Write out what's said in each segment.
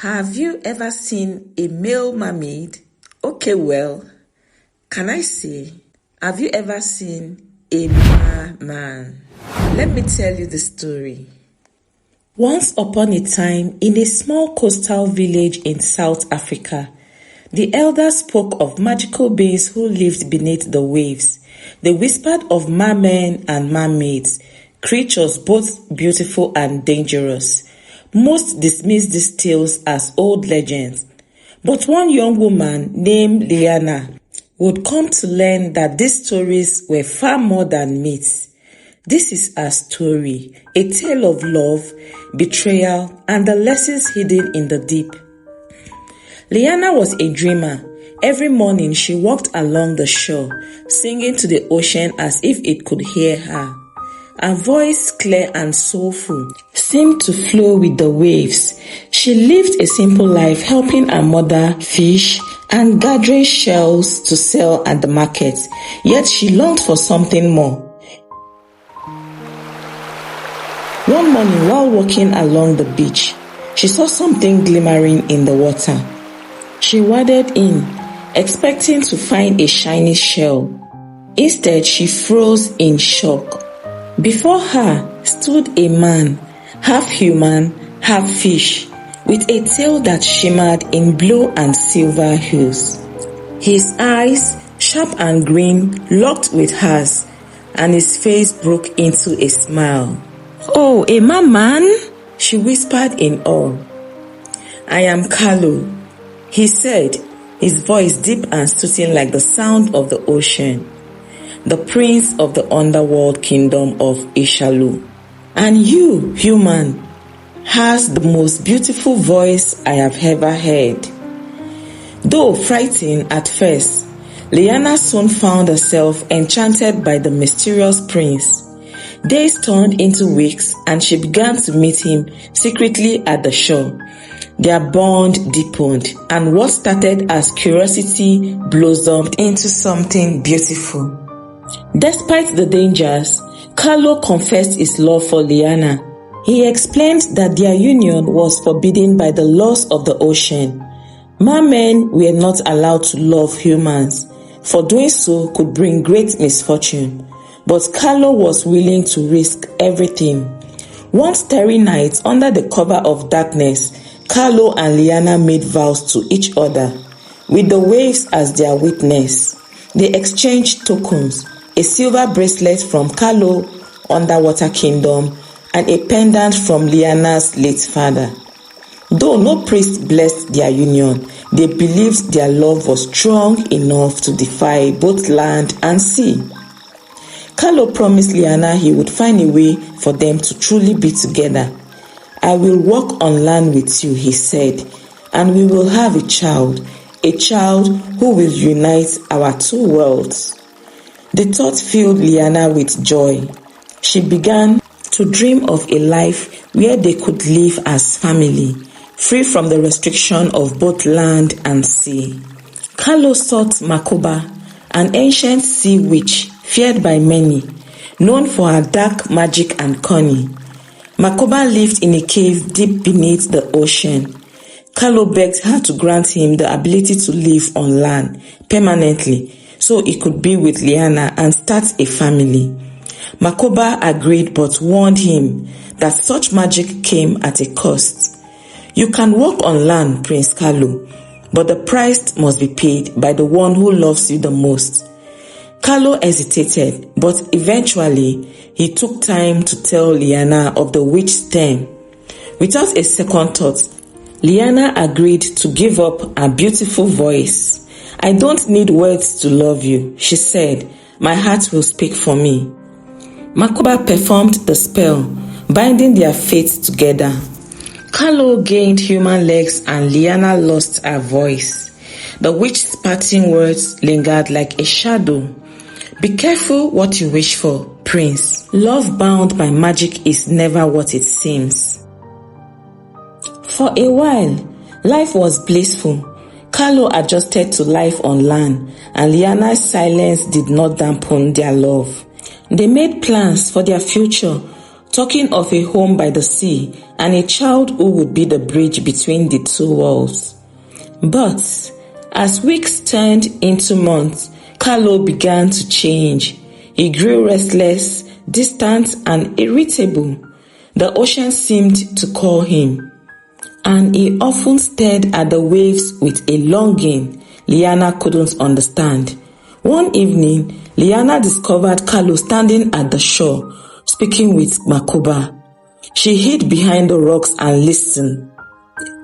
Have you ever seen a male mermaid? Okay, well, can I say, have you ever seen a merman? Let me tell you the story. Once upon a time, in a small coastal village in South Africa, the elders spoke of magical beings who lived beneath the waves. They whispered of mermen and mermaids, creatures both beautiful and dangerous. Most dismissed these tales as old legends, but one young woman named Liana would come to learn that these stories were far more than myths. This is her story, a tale of love, betrayal, and the lessons hidden in the deep. Liana was a dreamer. Every morning she walked along the shore, singing to the ocean as if it could hear her. Her voice, clear and soulful, seemed to flow with the waves. She lived a simple life, helping her mother fish and gathering shells to sell at the market. Yet she longed for something more. One morning, while walking along the beach, she saw something glimmering in the water. She waded in, expecting to find a shiny shell. Instead, she froze in shock. Before her stood a man, half human, half fish, with a tail that shimmered in blue and silver hues. His eyes, sharp and green, locked with hers, and his face broke into a smile. "Oh, a merman?" she whispered in awe. "I am Carlo," he said, his voice deep and soothing like the sound of the ocean. "The prince of the underworld kingdom of Ishalu. And you, human, has the most beautiful voice I have ever heard." Though frightened at first, Liana soon found herself enchanted by the mysterious prince. Days turned into weeks and she began to meet him secretly at the shore. Their bond deepened, and what started as curiosity blossomed into something beautiful. Despite the dangers, Carlo confessed his love for Liana. He explained that their union was forbidden by the laws of the ocean. Mermen were not allowed to love humans, for doing so could bring great misfortune. But Carlo was willing to risk everything. One starry night, under the cover of darkness, Carlo and Liana made vows to each other, with the waves as their witness. They exchanged tokens, a silver bracelet from Carlo Underwater Kingdom and a pendant from Liana's late father. Though no priest blessed their union, they believed their love was strong enough to defy both land and sea. Carlo promised Liana he would find a way for them to truly be together. "I will walk on land with you," he said, "and we will have a child who will unite our two worlds." The thought filled Liana with joy. She began to dream of a life where they could live as family, free from the restriction of both land and sea. Carlo sought Makoba, an ancient sea witch feared by many, known for her dark magic and cunning. Makoba lived in a cave deep beneath the ocean. Carlo begged her to grant him the ability to live on land permanently so he could be with Liana and start a family. Makoba agreed but warned him that such magic came at a cost. "You can walk on land, Prince Carlo, but the price must be paid by the one who loves you the most." Carlo hesitated, but eventually he took time to tell Liana of the witch's term. Without a second thought, Liana agreed to give up her beautiful voice. "I don't need words to love you," she said. "My heart will speak for me." Makoba performed the spell, binding their fates together. Carlo gained human legs and Liana lost her voice. The witch's parting words lingered like a shadow. "Be careful what you wish for, Prince. Love bound by magic is never what it seems." For a while, life was blissful. Carlo adjusted to life on land, and Liana's silence did not dampen their love. They made plans for their future, talking of a home by the sea and a child who would be the bridge between the two worlds. But as weeks turned into months, Carlo began to change. He grew restless, distant, and irritable. The ocean seemed to call him, and he often stared at the waves with a longing Liana couldn't understand. One evening, Liana discovered Carlo standing at the shore, speaking with Makoba. She hid behind the rocks and listened,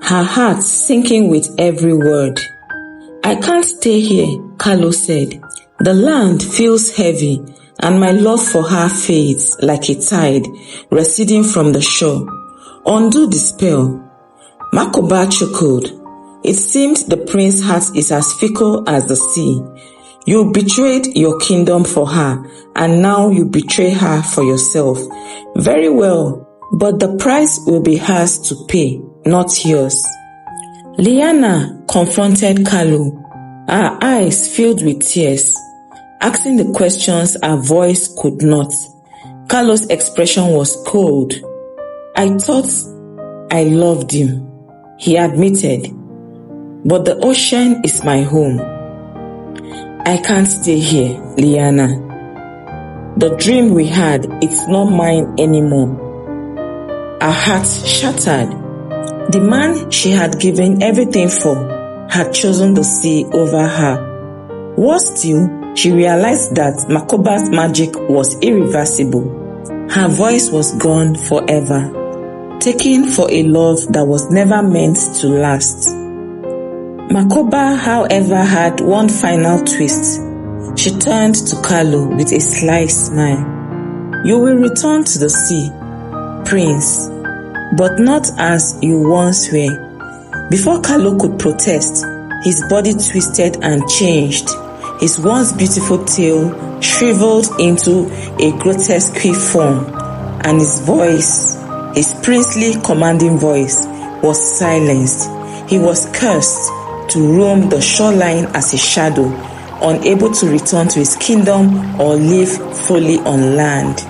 her heart sinking with every word. "I can't stay here," Carlo said. "The land feels heavy, and my love for her fades like a tide receding from the shore. Undo the spell." Makoba chuckled. "It seemed the prince's heart is as fickle as the sea. You betrayed your kingdom for her, and now you betray her for yourself. Very well, but the price will be hers to pay, not yours." Liana confronted Carlo, her eyes filled with tears, asking the questions her voice could not. Carlo's expression was cold. "I thought I loved you," he admitted, "but the ocean is my home. I can't stay here, Liana. The dream we had, it's not mine anymore." Her heart shattered. The man she had given everything for had chosen the sea over her. Worse still, she realized that Makoba's magic was irreversible. Her voice was gone forever, taken for a love that was never meant to last. Makoba, however, had one final twist. She turned to Carlo with a sly smile. "You will return to the sea, Prince, but not as you once were." Before Carlo could protest, his body twisted and changed. His once beautiful tail shriveled into a grotesque form, and his voice, his princely commanding voice, was silenced. He was cursed to roam the shoreline as a shadow, unable to return to his kingdom or live fully on land.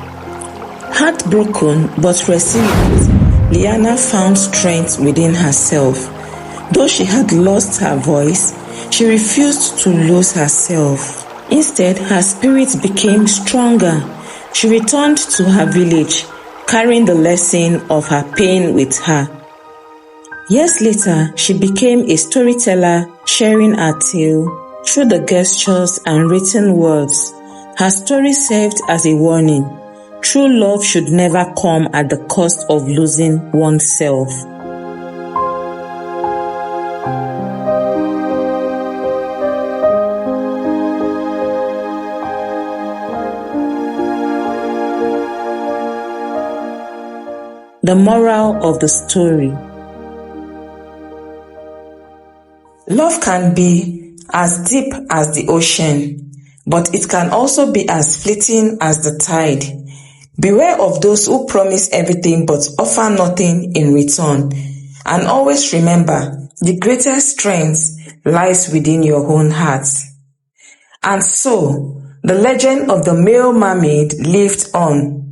Heartbroken but resilient, Liana found strength within herself. Though she had lost her voice, she refused to lose herself. Instead, her spirit became stronger. She returned to her village, carrying the lesson of her pain with her. Years later, she became a storyteller, sharing her tale through the gestures and written words. Her story served as a warning. True love should never come at the cost of losing oneself. The moral of the story. Love can be as deep as the ocean, but it can also be as fleeting as the tide. Beware of those who promise everything but offer nothing in return. And always remember, the greatest strength lies within your own heart. And so, the legend of the male mermaid lived on,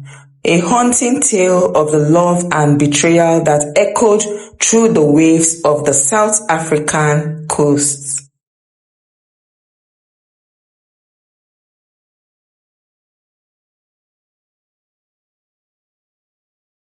a haunting tale of the love and betrayal that echoed through the waves of the South African coast.